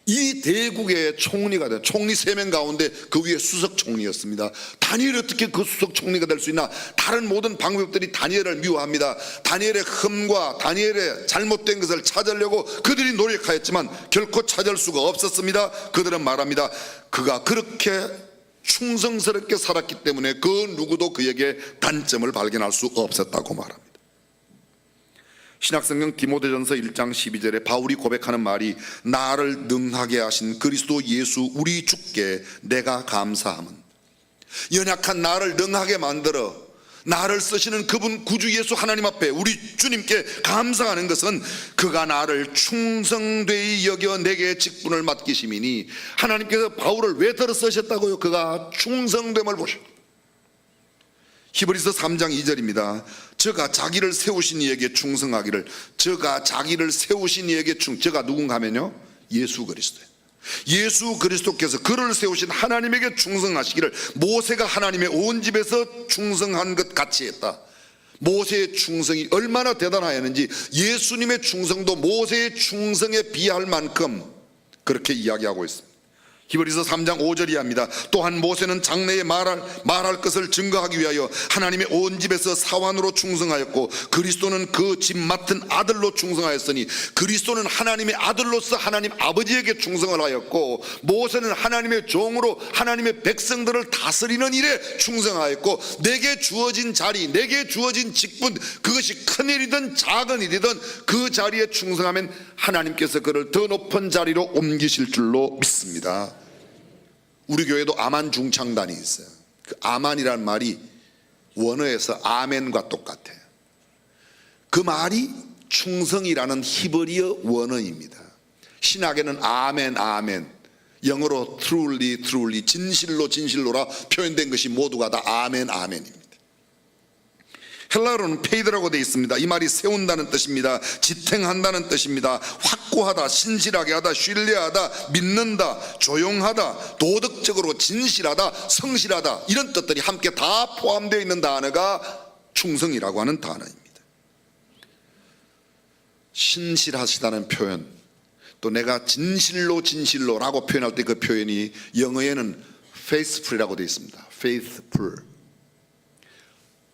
이 대국의 총리가 돼? 총리 3명 가운데 그 위에 수석 총리였습니다. 다니엘이 어떻게 그 수석 총리가 될 수 있나? 다른 모든 방백들이 다니엘을 미워합니다. 다니엘의 흠과 다니엘의 잘못된 것을 찾으려고 그들이 노력하였지만 결코 찾을 수가 없었습니다. 그들은 말합니다. 그가 그렇게 충성스럽게 살았기 때문에 그 누구도 그에게 단점을 발견할 수 없었다고 말합니다. 신약성경 디모데전서 1장 12절에 바울이 고백하는 말이 나를 능하게 하신 그리스도 예수 우리 주께 내가 감사함은, 연약한 나를 능하게 만들어 나를 쓰시는 그분 구주 예수 하나님 앞에 우리 주님께 감사하는 것은 그가 나를 충성되이 여겨 내게 직분을 맡기심이니, 하나님께서 바울을 왜 들어 쓰셨다고요? 그가 충성됨을 보셨다. 히브리서 3장 2절입니다. 저가 자기를 세우신 이에게 충성하기를. 저가 자기를 세우신 이에게 저가 누군가 하면요, 예수 그리스도예요. 예수 그리스도께서 그를 세우신 하나님에게 충성하시기를 모세가 하나님의 온 집에서 충성한 것 같이 했다. 모세의 충성이 얼마나 대단하였는지 예수님의 충성도 모세의 충성에 비할 만큼 그렇게 이야기하고 있습니다. 히브리서 3장 5절이 합니다. 또한 모세는 장래에 말할 것을 증거하기 위하여 하나님의 온 집에서 사환으로 충성하였고, 그리스도는 그 집 맡은 아들로 충성하였으니, 그리스도는 하나님의 아들로서 하나님 아버지에게 충성을 하였고, 모세는 하나님의 종으로 하나님의 백성들을 다스리는 일에 충성하였고, 내게 주어진 자리, 내게 주어진 직분, 그것이 큰 일이든 작은 일이든 그 자리에 충성하면 하나님께서 그를 더 높은 자리로 옮기실 줄로 믿습니다. 우리 교회도 아만 중창단이 있어요. 그 아만이란 말이 원어에서 아멘과 똑같아요. 그 말이 충성이라는 히브리어 원어입니다. 신학에는 아멘, 아멘, 영어로 truly, truly, 진실로, 진실로라 표현된 것이 모두가 다 아멘, 아멘입니다. 헬라어로는 페이드라고 되어 있습니다. 이 말이 세운다는 뜻입니다. 지탱한다는 뜻입니다. 확고하다, 신실하게 하다, 신뢰하다, 믿는다, 조용하다, 도덕적으로 진실하다, 성실하다, 이런 뜻들이 함께 다 포함되어 있는 단어가 충성이라고 하는 단어입니다. 신실하시다는 표현, 또 내가 진실로 진실로라고 표현할 때 그 표현이 영어에는 faithful이라고 되어 있습니다. faithful.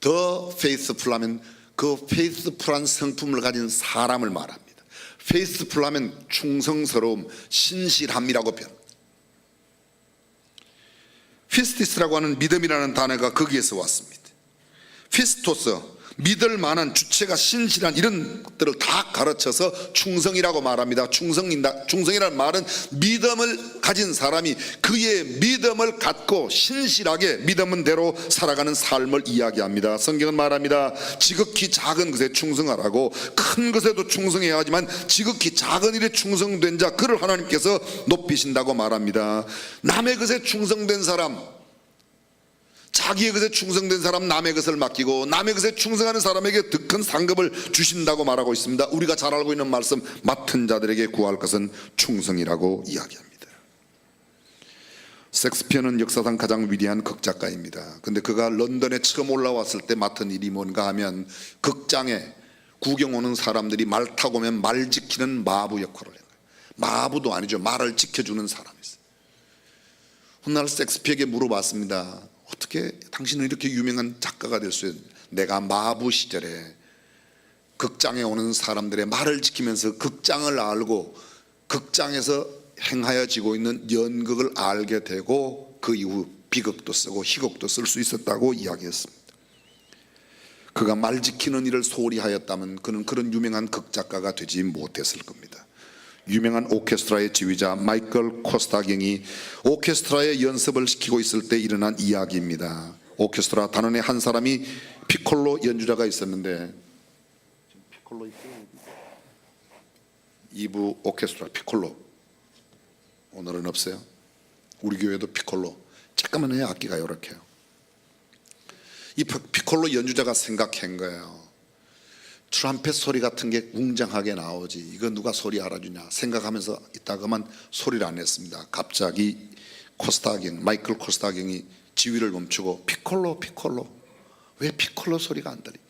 더 faithful 하면 그 faithful한 성품을 가진 사람을 말합니다. faithful 하면 충성스러움, 신실함이라고 표현합니다. 피스티스라고 하는 믿음이라는 단어가 거기에서 왔습니다. 피스토스, 믿을 만한, 주체가 신실한, 이런 것들을 다 가르쳐서 충성이라고 말합니다. 충성이라는 말은 믿음을 가진 사람이 그의 믿음을 갖고 신실하게 믿음은 대로 살아가는 삶을 이야기합니다. 성경은 말합니다. 지극히 작은 것에 충성하라고. 큰 것에도 충성해야 하지만 지극히 작은 일에 충성된 자, 그를 하나님께서 높이신다고 말합니다. 남의 것에 충성된 사람, 자기의 것에 충성된 사람 남의 것을 맡기고, 남의 것에 충성하는 사람에게 더 큰 상급을 주신다고 말하고 있습니다. 우리가 잘 알고 있는 말씀, 맡은 자들에게 구할 것은 충성이라고 이야기합니다. 섹스피어는 역사상 가장 위대한 극작가입니다. 근데 그가 런던에 처음 올라왔을 때 맡은 일이 뭔가 하면, 극장에 구경 오는 사람들이 말 타고 오면 말 지키는 마부 역할을 해요. 마부도 아니죠, 말을 지켜주는 사람이었어요. 훗날 섹스피어에게 물어봤습니다. 어떻게 당신은 이렇게 유명한 작가가 될 수 있는? 내가 마부 시절에 극장에 오는 사람들의 말을 지키면서 극장을 알고 극장에서 행하여지고 있는 연극을 알게 되고, 그 이후 비극도 쓰고 희극도 쓸 수 있었다고 이야기했습니다. 그가 말 지키는 일을 소홀히 하였다면 그는 그런 유명한 극작가가 되지 못했을 겁니다. 유명한 오케스트라의 지휘자 마이클 코스타경이 오케스트라의 연습을 시키고 있을 때 일어난 이야기입니다. 오케스트라 단원의 한 사람이 피콜로 연주자가 있었는데, 피콜로 있어요? 2부 오케스트라 피콜로 오늘은 없어요. 우리 교회도 피콜로, 잠깐만요, 악기가 이렇게요. 이 피콜로 연주자가 생각한 거예요. 트럼펫 소리 같은 게 웅장하게 나오지, 이거 누가 소리 알아주냐 생각하면서 있다가만 소리를 안 냈습니다. 갑자기 마이클 코스타경이 지휘를 멈추고, 피콜로, 왜 피콜로 소리가 안 들리냐?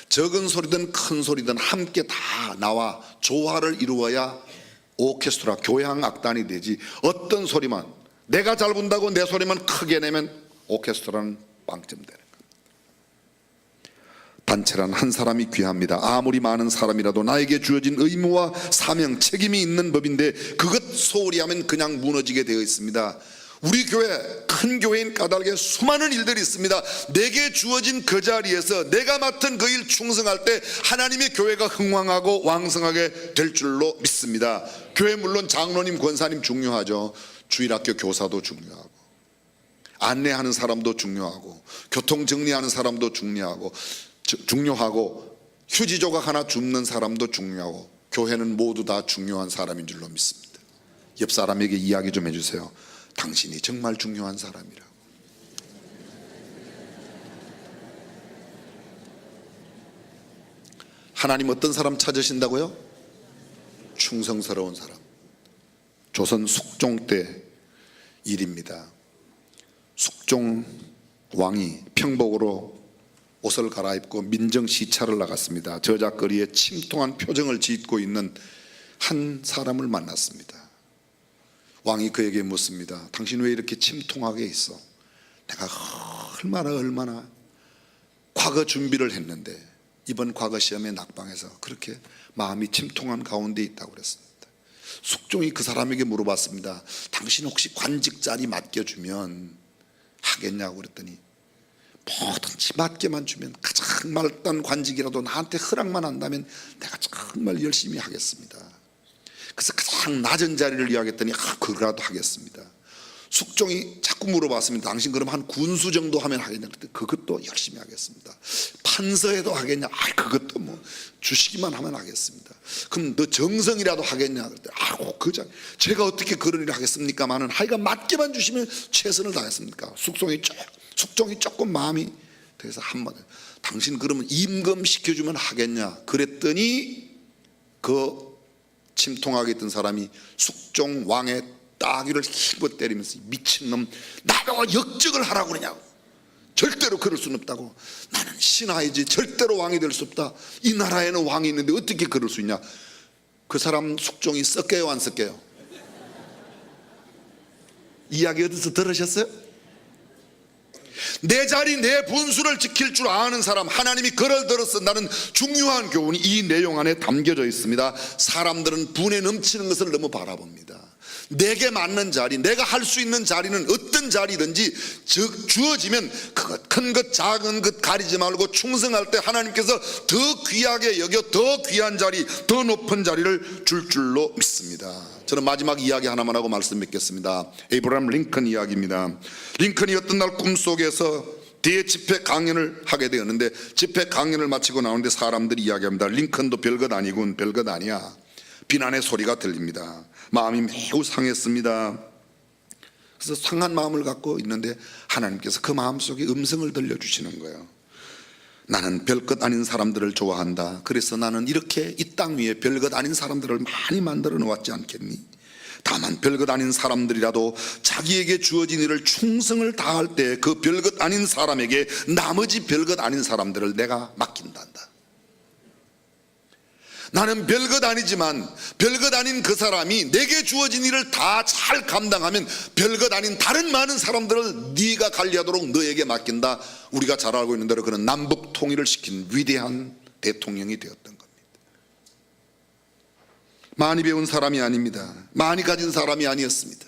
적은 소리든 큰 소리든 함께 다 나와 조화를 이루어야 오케스트라, 교향 악단이 되지, 어떤 소리만 내가 잘 분다고 내 소리만 크게 내면 오케스트라는 빵점되는 거예요. 단체란 한 사람이 귀합니다. 아무리 많은 사람이라도 나에게 주어진 의무와 사명, 책임이 있는 법인데 그것 소홀히 하면 그냥 무너지게 되어 있습니다. 우리 교회, 큰 교회인 까닭에 수많은 일들이 있습니다. 내게 주어진 그 자리에서 내가 맡은 그 일 충성할 때 하나님의 교회가 흥왕하고 왕성하게 될 줄로 믿습니다. 교회 물론 장로님, 권사님 중요하죠. 주일학교 교사도 중요하고, 안내하는 사람도 중요하고 교통 정리하는 사람도 중요하고 휴지 조각 하나 줍는 사람도 중요하고 교회는 모두 다 중요한 사람인 줄로 믿습니다. 옆 사람에게 이야기 좀 해주세요. 당신이 정말 중요한 사람이라고. 하나님 어떤 사람 찾으신다고요? 충성스러운 사람. 조선 숙종 때 일입니다. 숙종 왕이 평복으로 옷을 갈아입고 민정 시찰을 나갔습니다. 저작거리에 침통한 표정을 짓고 있는 한 사람을 만났습니다. 왕이 그에게 묻습니다. 당신 왜 이렇게 침통하게 있어? 내가 얼마나 과거 준비를 했는데 이번 과거 시험에 낙방해서 그렇게 마음이 침통한 가운데 있다고 그랬습니다. 숙종이 그 사람에게 물어봤습니다. 당신 혹시 관직 자리 맡겨주면 하겠냐고 그랬더니 뭐든지 맡겨만 주면 가장 말단 관직이라도 나한테 허락만 한다면 내가 정말 열심히 하겠습니다. 그래서 가장 낮은 자리를 이야기했더니 그거라도 하겠습니다. 숙종이 자꾸 물어봤습니다. 당신 그럼 한 군수 정도 하면 하겠냐? 그랬더니 그것도 열심히 하겠습니다. 판서에도 하겠냐? 그것도 뭐 주시기만 하면 하겠습니다. 그럼 너 정성이라도 하겠냐? 그랬더니 제가 어떻게 그런 일을 하겠습니까마는 하여간 맡겨만 주시면 최선을 다했습니까? 숙종이 조금 마음이 돼서 한번 당신 그러면 임금 시켜주면 하겠냐? 그랬더니 그 침통하게 있던 사람이 숙종 왕의 따귀를 힘껏 때리면서 미친놈 나보고 역적을 하라고 그러냐고. 절대로 그럴 수는 없다고. 나는 신하이지 절대로 왕이 될 수 없다. 이 나라에는 왕이 있는데 어떻게 그럴 수 있냐. 그 사람 숙종이 썩게요 안 썩게요? 이야기 어디서 들으셨어요? 내 자리 내 분수를 지킬 줄 아는 사람, 하나님이 그를 들어쓴다는 중요한 교훈이 이 내용 안에 담겨져 있습니다. 사람들은 분에 넘치는 것을 너무 바라봅니다. 내게 맞는 자리, 내가 할 수 있는 자리는 어떤 자리든지 주어지면 그것 큰 것 작은 것 가리지 말고 충성할 때 하나님께서 더 귀하게 여겨 더 귀한 자리, 더 높은 자리를 줄 줄로 믿습니다. 저는 마지막 이야기 하나만 하고 말씀 맺겠습니다. 에이브라함 링컨 이야기입니다. 링컨이 어떤 날 꿈속에서 대집회 강연을 하게 되었는데 집회 강연을 마치고 나오는데 사람들이 이야기합니다. 링컨도 별것 아니군, 별것 아니야. 비난의 소리가 들립니다. 마음이 매우 상했습니다. 그래서 상한 마음을 갖고 있는데 하나님께서 그 마음속에 음성을 들려주시는 거예요. 나는 별것 아닌 사람들을 좋아한다. 그래서 나는 이렇게 이 땅 위에 별것 아닌 사람들을 많이 만들어 놓았지 않겠니? 다만 별것 아닌 사람들이라도 자기에게 주어진 일을 충성을 다할 때 그 별것 아닌 사람에게 나머지 별것 아닌 사람들을 내가 맡긴단다. 나는 별것 아니지만 별것 아닌 그 사람이 내게 주어진 일을 다 잘 감당하면 별것 아닌 다른 많은 사람들을 네가 관리하도록 너에게 맡긴다. 우리가 잘 알고 있는 대로 그는 남북 통일을 시킨 위대한 대통령이 되었던 겁니다. 많이 배운 사람이 아닙니다. 많이 가진 사람이 아니었습니다.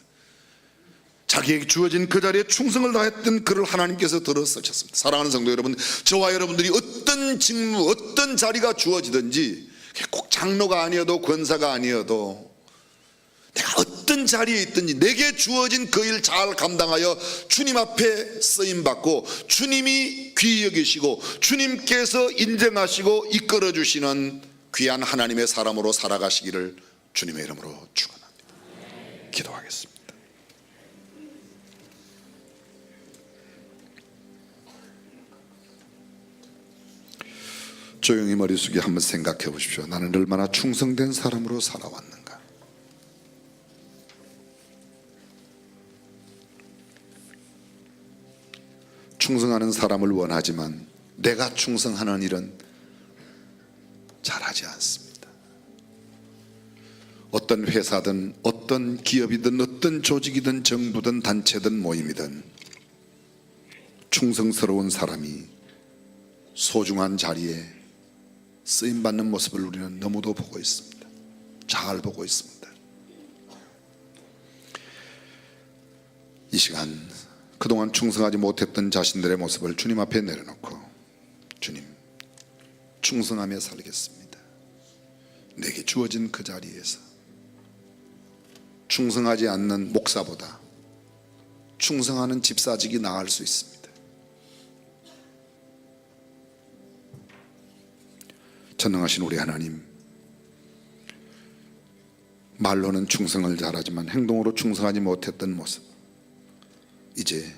자기에게 주어진 그 자리에 충성을 다했던 그를 하나님께서 들어 쓰셨습니다. 사랑하는 성도 여러분, 저와 여러분들이 어떤 직무, 어떤 자리가 주어지든지 꼭 장로가 아니어도 권사가 아니어도 내가 어떤 자리에 있든지 내게 주어진 그 일 잘 감당하여 주님 앞에 쓰임받고 주님이 귀히 여기시고 주님께서 인정하시고 이끌어 주시는 귀한 하나님의 사람으로 살아가시기를 주님의 이름으로 축원합니다. 기도하겠습니다. 조용히 머리 숙여 한번 생각해 보십시오. 나는 얼마나 충성된 사람으로 살아왔는가. 충성하는 사람을 원하지만 내가 충성하는 일은 잘하지 않습니다. 어떤 회사든 어떤 기업이든 어떤 조직이든 정부든 단체든 모임이든 충성스러운 사람이 소중한 자리에 쓰임받는 모습을 우리는 너무도 보고 있습니다. 잘 보고 있습니다. 이 시간 그동안 충성하지 못했던 자신들의 모습을 주님 앞에 내려놓고 주님, 충성하며 살겠습니다. 내게 주어진 그 자리에서 충성하지 않는 목사보다 충성하는 집사직이 나을 수 있습니다. 전능하신 우리 하나님, 말로는 충성을 잘하지만 행동으로 충성하지 못했던 모습, 이제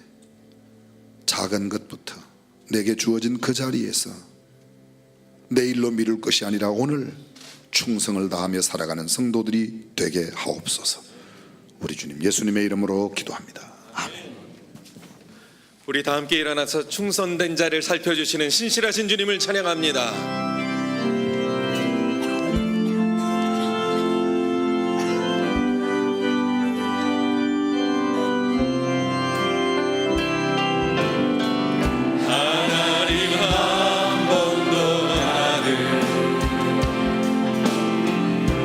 작은 것부터 내게 주어진 그 자리에서 내일로 미룰 것이 아니라 오늘 충성을 다하며 살아가는 성도들이 되게 하옵소서. 우리 주님 예수님의 이름으로 기도합니다. 아멘. 우리 다 함께 일어나서 충성된 자를 살펴주시는 신실하신 주님을 찬양합니다.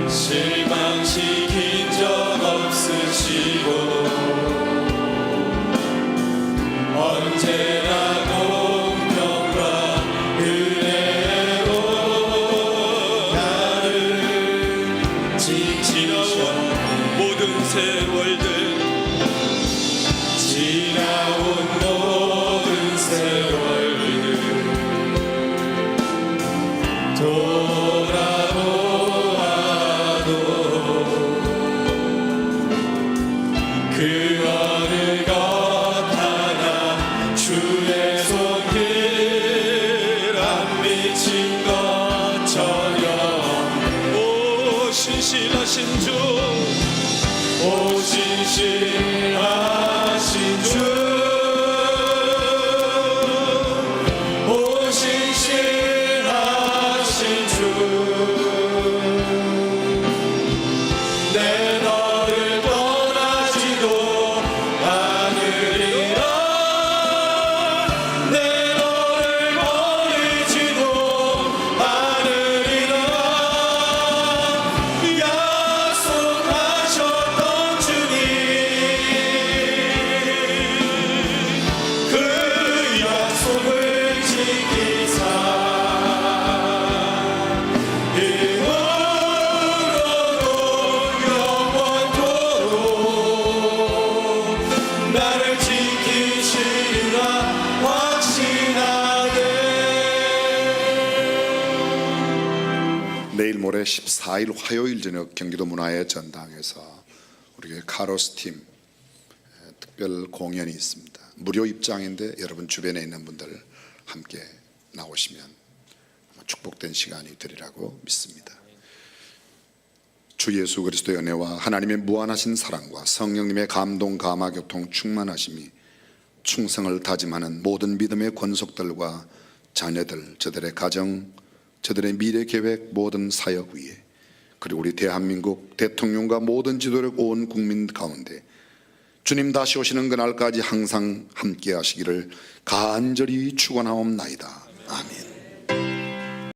실망시킨 적 없으시고 언제나 공평과 은혜로 나를 지키셔. 모든 세월들 지나온 모든 세월들 그 어느 것 하나 주의 손길 안 미친 것처럼 오 신실하신 주, 오 신실하신 주, 오 신실하신 주, 내 너를 떠나지도 않으리라. 내 너를 버리지도 않으리라. 약속하셨던 주님, 그 약속을 지키사 이후로도 영원토록 나를 지키시리라 확신하네. 내일 모레 14일 화요일 저녁 경기도 문화의 전당에서 우리 교회 카로스 팀 특별 공연이 있습니다. 무료 입장인데 여러분 주변에 있는 분들 함께 나오시면 축복된 시간이 되리라고 믿습니다. 주 예수 그리스도의 은혜와 하나님의 무한하신 사랑과 성령님의 감동 감화 교통 충만하심이 충성을 다짐하는 모든 믿음의 권속들과 자녀들, 저들의 가정, 저들의 미래 계획, 모든 사역 위에, 그리고 우리 대한민국 대통령과 모든 지도력 온 국민 가운데 주님 다시 오시는 그날까지 항상 함께 하시기를 간절히 축원하옵나이다. 아멘.